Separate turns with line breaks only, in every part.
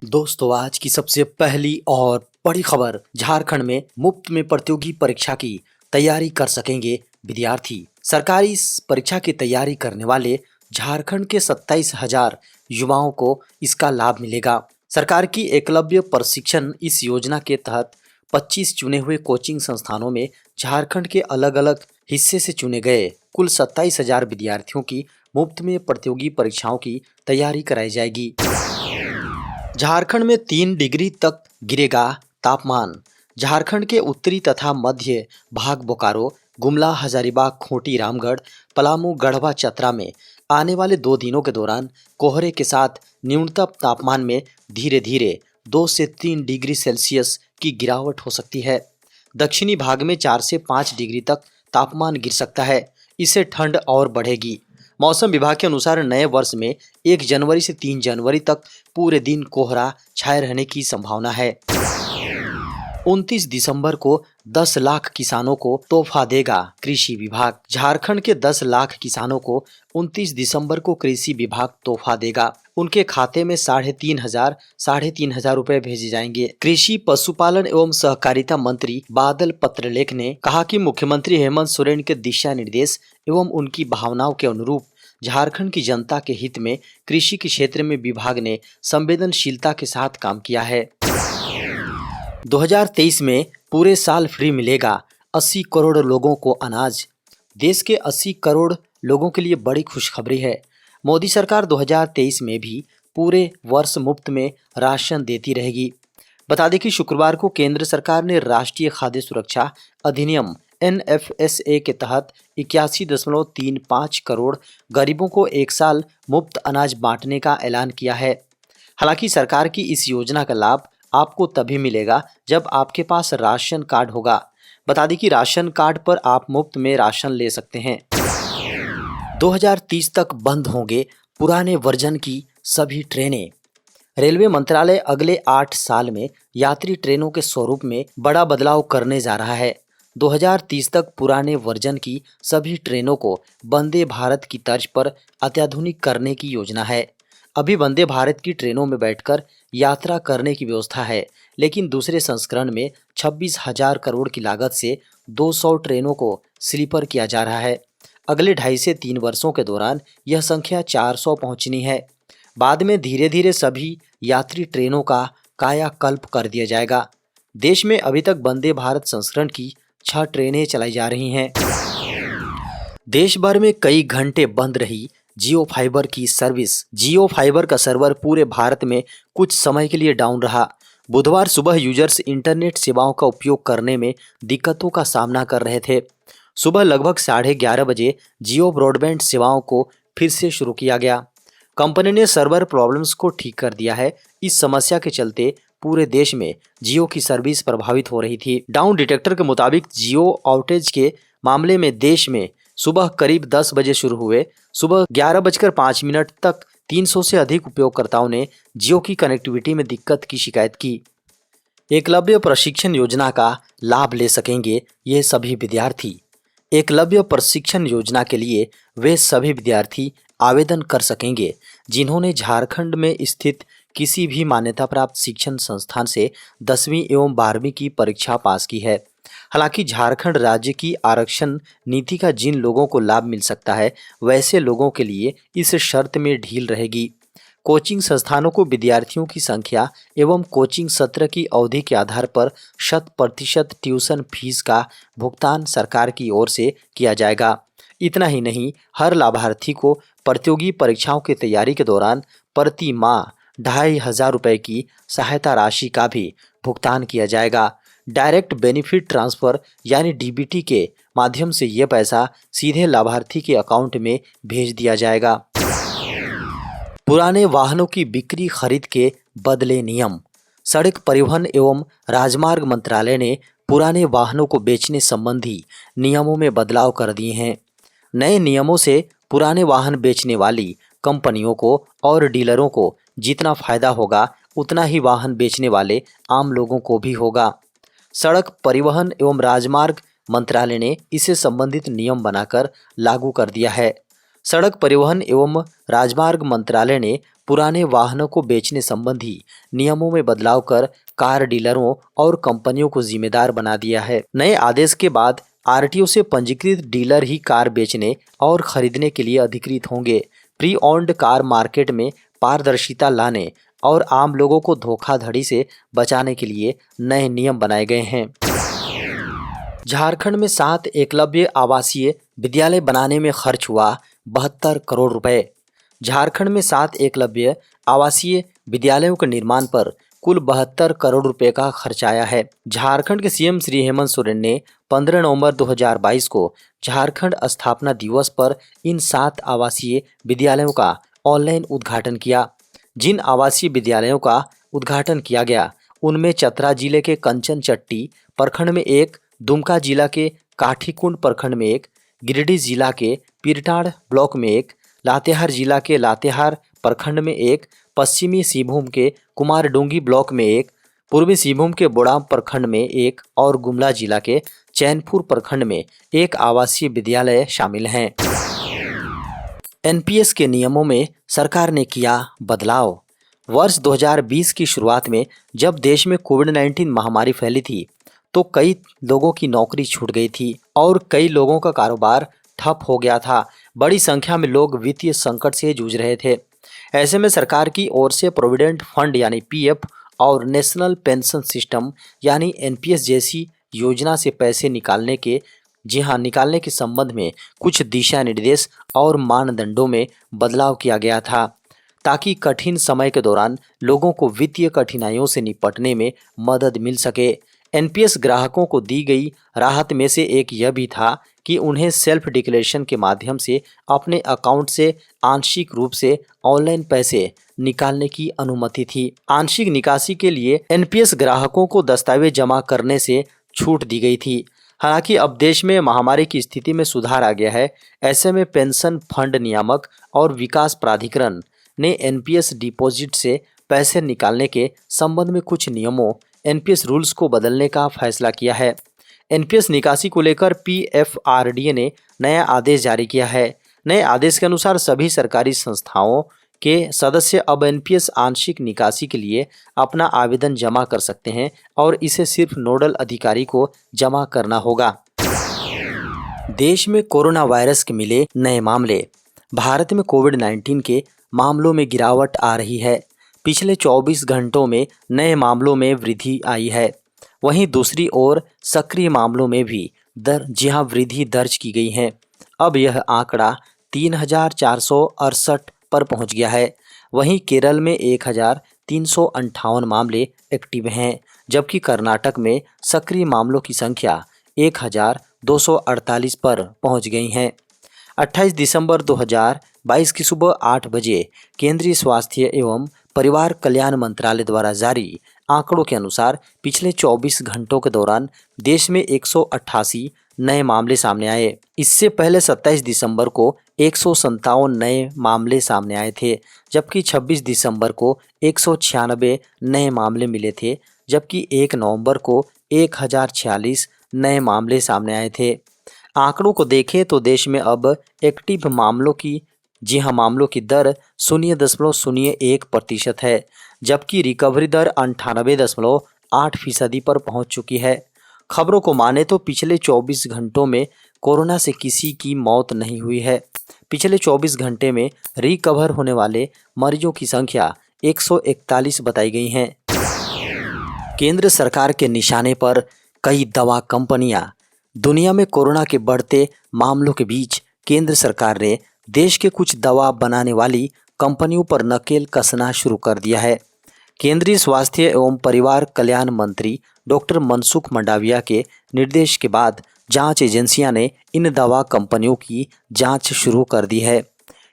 दोस्तों, आज की सबसे पहली और बड़ी खबर। झारखंड में मुफ्त में प्रतियोगी परीक्षा की तैयारी कर सकेंगे विद्यार्थी। सरकारी इस परीक्षा की तैयारी करने वाले झारखंड के 27,000 युवाओं को इसका लाभ मिलेगा। सरकार की एकलव्य प्रशिक्षण इस योजना के तहत 25 चुने हुए कोचिंग संस्थानों में झारखंड के अलग अलग हिस्से से चुने गए कुल 27,000 विद्यार्थियों की मुफ्त में प्रतियोगी परीक्षाओं की तैयारी कराई जाएगी। झारखंड में 3 डिग्री तक गिरेगा तापमान। झारखंड के उत्तरी तथा मध्य भाग बोकारो, गुमला, हजारीबाग, खूंटी, रामगढ़, पलामू, गढ़वा, चतरा में आने वाले 2 दिनों के दौरान कोहरे के साथ न्यूनतम तापमान में धीरे धीरे 2 से 3 डिग्री सेल्सियस की गिरावट हो सकती है। दक्षिणी भाग में 4 से 5 डिग्री तक तापमान गिर सकता है। इससे ठंड और बढ़ेगी। मौसम विभाग के अनुसार नए वर्ष में 1 जनवरी से 3 जनवरी तक पूरे दिन कोहरा छाए रहने की संभावना है। 29 दिसंबर को 10 लाख किसानों को तोहफा देगा कृषि विभाग। झारखंड के 10 लाख किसानों को 29 दिसंबर को कृषि विभाग तोहफा देगा। उनके खाते में 3,500 रुपए भेजे जाएंगे। कृषि, पशुपालन एवं सहकारिता मंत्री बादल पत्रलेख ने कहा कि मुख्यमंत्री हेमंत सोरेन के दिशा निर्देश एवं उनकी भावनाओं के अनुरूप झारखंड की जनता के हित में कृषि के क्षेत्र में विभाग ने संवेदनशीलता के साथ काम किया है। 2023 में पूरे साल फ्री मिलेगा 80 करोड़ लोगों को अनाज। देश के 80 करोड़ लोगों के लिए बड़ी खुशखबरी है। मोदी सरकार 2023 में भी पूरे वर्ष मुफ्त में राशन देती रहेगी। बता दें कि शुक्रवार को केंद्र सरकार ने राष्ट्रीय खाद्य सुरक्षा अधिनियम NFSA के तहत 81.35 करोड़ गरीबों को 1 साल मुफ्त अनाज बांटने का ऐलान किया है। हालांकि सरकार की इस योजना का लाभ आपको तभी मिलेगा जब आपके पास राशन कार्ड होगा। बता दें कि राशन कार्ड पर आप मुफ्त में राशन ले सकते हैं। 2030 तक बंद होंगे पुराने वर्जन की सभी ट्रेनें। रेलवे मंत्रालय अगले 8 साल में यात्री ट्रेनों के स्वरूप में बड़ा बदलाव करने जा रहा है। 2030 तक पुराने वर्जन की सभी ट्रेनों को वंदे भारत की तर्ज पर अत्याधुनिक करने की योजना है। अभी वंदे भारत की ट्रेनों में बैठकर यात्रा करने की व्यवस्था है, लेकिन दूसरे संस्करण में 26,000 करोड़ की लागत से 200 ट्रेनों को स्लीपर किया जा रहा है। अगले 2.5 से 3 वर्षों के दौरान यह संख्या 400 पहुंचनी है। बाद में धीरे धीरे सभी यात्री ट्रेनों का कायाकल्प कर दिया जाएगा। देश में अभी तक वंदे भारत संस्करण की 6 ट्रेनें चलाई जा रही हैं। देश भर में कई घंटे बंद रही जियो फाइबर की सर्विस। जियो फाइबर का सर्वर पूरे भारत में कुछ समय के लिए डाउन रहा। बुधवार सुबह यूजर्स इंटरनेट सेवाओं का उपयोग करने में दिक्कतों का सामना कर रहे थे। सुबह लगभग 11:30 बजे जियो ब्रॉडबैंड सेवाओं को फिर से शुरू किया गया। कंपनी ने सर्वर प्रॉब्लम्स को ठीक कर दिया है। इस समस्या के चलते पूरे देश में जियो की सर्विस प्रभावित हो रही थी। डाउन डिटेक्टर के मुताबिक जियो आउटेज के मामले में देश में सुबह करीब 10 बजे शुरू हुए। सुबह 11:05 तक 300 से अधिक उपयोगकर्ताओं ने जियो की कनेक्टिविटी में दिक्कत की शिकायत की। एकलव्य प्रशिक्षण योजना का लाभ ले सकेंगे ये सभी विद्यार्थी। एकलव्य प्रशिक्षण योजना के लिए वे सभी विद्यार्थी आवेदन कर सकेंगे जिन्होंने झारखंड में स्थित किसी भी मान्यता प्राप्त शिक्षण संस्थान से 10वीं एवं 12वीं की परीक्षा पास की है। हालांकि झारखंड राज्य की आरक्षण नीति का जिन लोगों को लाभ मिल सकता है, वैसे लोगों के लिए इस शर्त में ढील रहेगी। कोचिंग संस्थानों को विद्यार्थियों की संख्या एवं कोचिंग सत्र की अवधि के आधार पर 100% ट्यूशन फीस का भुगतान सरकार की ओर से किया जाएगा। इतना ही नहीं, हर लाभार्थी को प्रतियोगी परीक्षाओं की तैयारी के दौरान प्रति माह 2,500 रुपए की सहायता राशि का भी भुगतान किया जाएगा। डायरेक्ट बेनिफिट ट्रांसफर यानी DBT के माध्यम से यह पैसा सीधे लाभार्थी के अकाउंट में भेज दिया जाएगा। पुराने वाहनों की बिक्री खरीद के बदले नियम। सड़क परिवहन एवं राजमार्ग मंत्रालय ने पुराने वाहनों को बेचने संबंधी नियमों में बदलाव कर दिए हैं। नए नियमों से पुराने वाहन बेचने वाली कंपनियों को और डीलरों को जितना फायदा होगा, उतना ही वाहन बेचने वाले आम लोगों को भी होगा। सड़क परिवहन एवं राजमार्ग मंत्रालय ने इससे संबंधित नियम बनाकर लागू कर दिया है। सड़क परिवहन एवं राजमार्ग मंत्रालय ने पुराने वाहनों को बेचने संबंधी नियमों में बदलाव कर कार डीलरों और कंपनियों को जिम्मेदार बना दिया है। नए आदेश के बाद आरटीओ से पंजीकृत डीलर ही कार बेचने और खरीदने के लिए अधिकृत होंगे। प्री ओन्ड कार मार्केट में पारदर्शिता लाने और आम लोगों को धोखाधड़ी से बचाने के लिए नए नियम बनाए गए हैं। झारखंड में 7 एकलव्य आवासीय विद्यालय बनाने में खर्च हुआ 72 करोड़ रुपए। झारखंड में 7 एकलव्य आवासीय विद्यालयों के निर्माण पर कुल 72 करोड़ रुपए का खर्च आया है। झारखंड के सीएम श्री हेमंत सोरेन ने 15 नवंबर 2022 को झारखंड स्थापना दिवस पर इन 7 आवासीय विद्यालयों का ऑनलाइन उद्घाटन किया। जिन आवासीय विद्यालयों का उद्घाटन किया गया उनमें चतरा जिले के कंचनचट्टी प्रखंड में एक, दुमका जिला के काठीकुंड प्रखंड में एक, गिरिडीह जिला के पीरटांड़ ब्लॉक में एक, लातेहार जिला के लातेहार प्रखंड में एक, पश्चिमी सिंहभूम के कुमारडुंगी ब्लॉक में एक, पूर्वी सिंहभूम के बोड़ाम प्रखंड में एक और गुमला जिला के चैनपुर प्रखंड में एक आवासीय विद्यालय शामिल हैं। एनपीएस के नियमों में सरकार ने किया बदलाव। वर्ष 2020 की शुरुआत में जब देश में कोविड-19 महामारी फैली थी तो कई लोगों की नौकरी छूट गई थी और कई लोगों का कारोबार ठप हो गया था। बड़ी संख्या में लोग वित्तीय संकट से जूझ रहे थे। ऐसे में सरकार की ओर से प्रोविडेंट फंड यानी पीएफ और नेशनल पेंशन सिस्टम यानी एनपीएस जैसी योजना से पैसे निकालने के संबंध में कुछ दिशा निर्देश और मानदंडों में बदलाव किया गया था ताकि कठिन समय के दौरान लोगों को वित्तीय कठिनाइयों से निपटने में मदद मिल सके। एनपीएस ग्राहकों को दी गई राहत में से एक यह भी था कि उन्हें सेल्फ डिक्लेरेशन के माध्यम से अपने अकाउंट से आंशिक रूप से ऑनलाइन पैसे निकालने की अनुमति थी। आंशिक निकासी के लिए एनपीएस ग्राहकों को दस्तावेज जमा करने से छूट दी गई थी। हालांकि अब देश में महामारी की स्थिति में सुधार आ गया है। ऐसे में पेंशन फंड नियामक और विकास प्राधिकरण ने एनपीएस डिपॉजिट से पैसे निकालने के संबंध में कुछ नियमों एनपीएस रूल्स को बदलने का फैसला किया है। एनपीएस निकासी को लेकर पीएफआरडीए ने नया आदेश जारी किया है। नए आदेश के अनुसार सभी सरकारी संस्थाओं के सदस्य अब एनपीएस आंशिक निकासी के लिए अपना आवेदन जमा कर सकते हैं और इसे सिर्फ नोडल अधिकारी को जमा करना होगा। देश में कोरोना वायरस के मिले नए मामले। भारत में कोविड-19 के मामलों में गिरावट आ रही है। पिछले 24 घंटों में नए मामलों में वृद्धि आई है। वहीं दूसरी ओर सक्रिय मामलों में भी वृद्धि दर्ज की गई है। अब यह आंकड़ा 3,468 पर पहुंच गया है। वहीं केरल में 1,358 मामले एक्टिव हैं, जबकि कर्नाटक में सक्रिय मामलों की संख्या 1,248 पर पहुंच गई हैं। 28 दिसंबर 2022 की सुबह 8 बजे केंद्रीय स्वास्थ्य एवं परिवार कल्याण मंत्रालय द्वारा जारी आंकड़ों के अनुसार पिछले 24 घंटों के दौरान देश में 188 नए मामले सामने आए। इससे पहले 27 दिसंबर को 157 नए मामले सामने आए थे, जबकि 26 दिसंबर को 196 नए मामले मिले थे, जबकि 1 नवंबर को 1046 नए मामले सामने आए थे। आंकड़ों को देखें तो देश में अब एक्टिव मामलों की दर 0.01% है, जबकि रिकवरी दर 98.8% पर पहुंच चुकी है। खबरों को माने तो पिछले 24 घंटों में कोरोना से किसी की मौत नहीं हुई है। पिछले 24 घंटे में रिकवर होने वाले मरीजों की संख्या 141 बताई गई हैं। केंद्र सरकार के निशाने पर कई दवा कंपनियां। दुनिया में कोरोना के बढ़ते मामलों के बीच केंद्र सरकार ने देश के कुछ दवा बनाने वाली कंपनियों पर नकेल कसना शुरू कर दिया है। केंद्रीय स्वास्थ्य एवं परिवार कल्याण मंत्री डॉक्टर मनसुख मंडाविया के निर्देश के बाद जांच एजेंसियां ने इन दवा कंपनियों की जांच शुरू कर दी है।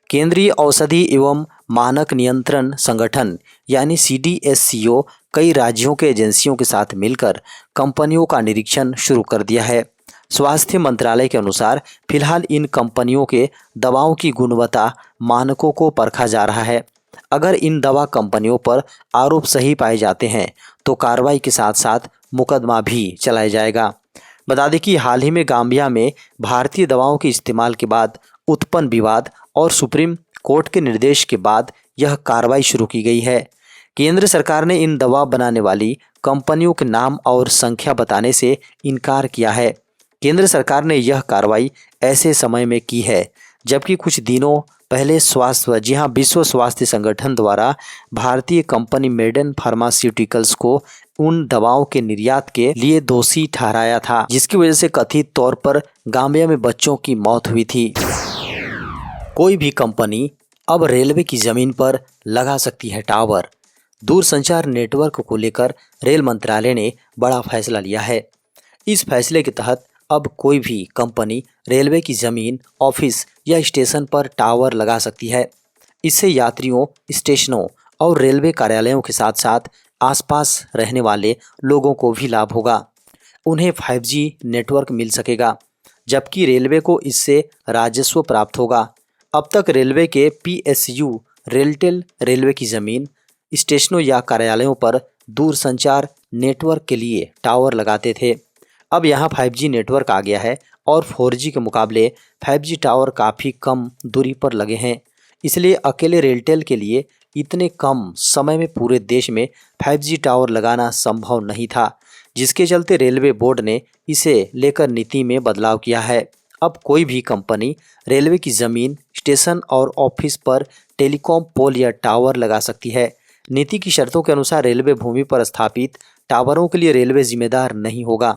केंद्रीय औषधि एवं मानक नियंत्रण संगठन यानी CDSCO कई राज्यों के एजेंसियों के साथ मिलकर कंपनियों का निरीक्षण शुरू कर दिया है। स्वास्थ्य मंत्रालय के अनुसार फिलहाल इन कंपनियों के दवाओं की गुणवत्ता मानकों को परखा जा रहा है। अगर इन दवा कंपनियों पर आरोप सही पाए जाते हैं तो कार्रवाई के साथ साथ मुकदमा भी चलाया जाएगा। बता दें कि हाल ही में गाम्बिया में भारतीय दवाओं के इस्तेमाल के बाद उत्पन्न विवाद और सुप्रीम कोर्ट के निर्देश के बाद यह कार्रवाई शुरू की गई है। केंद्र सरकार ने इन दवा बनाने वाली कंपनियों के नाम और संख्या बताने से इनकार किया है। केंद्र सरकार ने यह कार्रवाई ऐसे समय में की है जबकि कुछ दिनों पहले विश्व स्वास्थ्य संगठन द्वारा भारतीय कंपनी मेडेन फार्मास्यूटिकल्स को उन दवाओं के निर्यात के लिए दोषी ठहराया था, जिसकी वजह से कथित तौर पर गाम्बिया में बच्चों की मौत हुई थी। कोई भी कंपनी अब रेलवे की जमीन पर लगा सकती है टावर। दूरसंचार नेटवर्क को लेकर रेल मंत्रालय ने बड़ा फैसला लिया है। इस फैसले के तहत अब कोई भी कंपनी रेलवे की जमीन, ऑफिस या स्टेशन पर टावर लगा सकती है। इससे यात्रियों, स्टेशनों और रेलवे कार्यालयों के साथ साथ आसपास रहने वाले लोगों को भी लाभ होगा। उन्हें 5G नेटवर्क मिल सकेगा, जबकि रेलवे को इससे राजस्व प्राप्त होगा। अब तक रेलवे के PSU रेलटेल रेलवे की जमीन, स्टेशनों या कार्यालयों पर दूरसंचार नेटवर्क के लिए टावर लगाते थे। अब यहाँ 5G नेटवर्क आ गया है और 4G के मुकाबले 5G टावर काफ़ी कम दूरी पर लगे हैं। इसलिए अकेले रेलटेल के लिए इतने कम समय में पूरे देश में 5G टावर लगाना संभव नहीं था, जिसके चलते रेलवे बोर्ड ने इसे लेकर नीति में बदलाव किया है। अब कोई भी कंपनी रेलवे की ज़मीन, स्टेशन और ऑफिस पर टेलीकॉम पोल या टावर लगा सकती है। नीति की शर्तों के अनुसार रेलवे भूमि पर स्थापित टावरों के लिए रेलवे जिम्मेदार नहीं होगा।